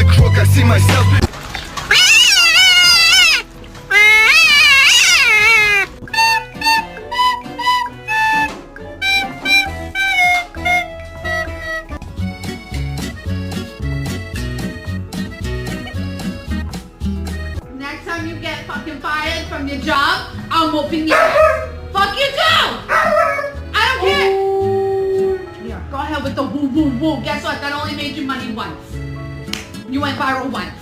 the crook, I see myself. Next time you get fucking fired from your job, I'm whooping you. Fuck you too! I don't care! Yeah, go ahead with the woo woo woo. Guess what? That only made you money once. You went viral once.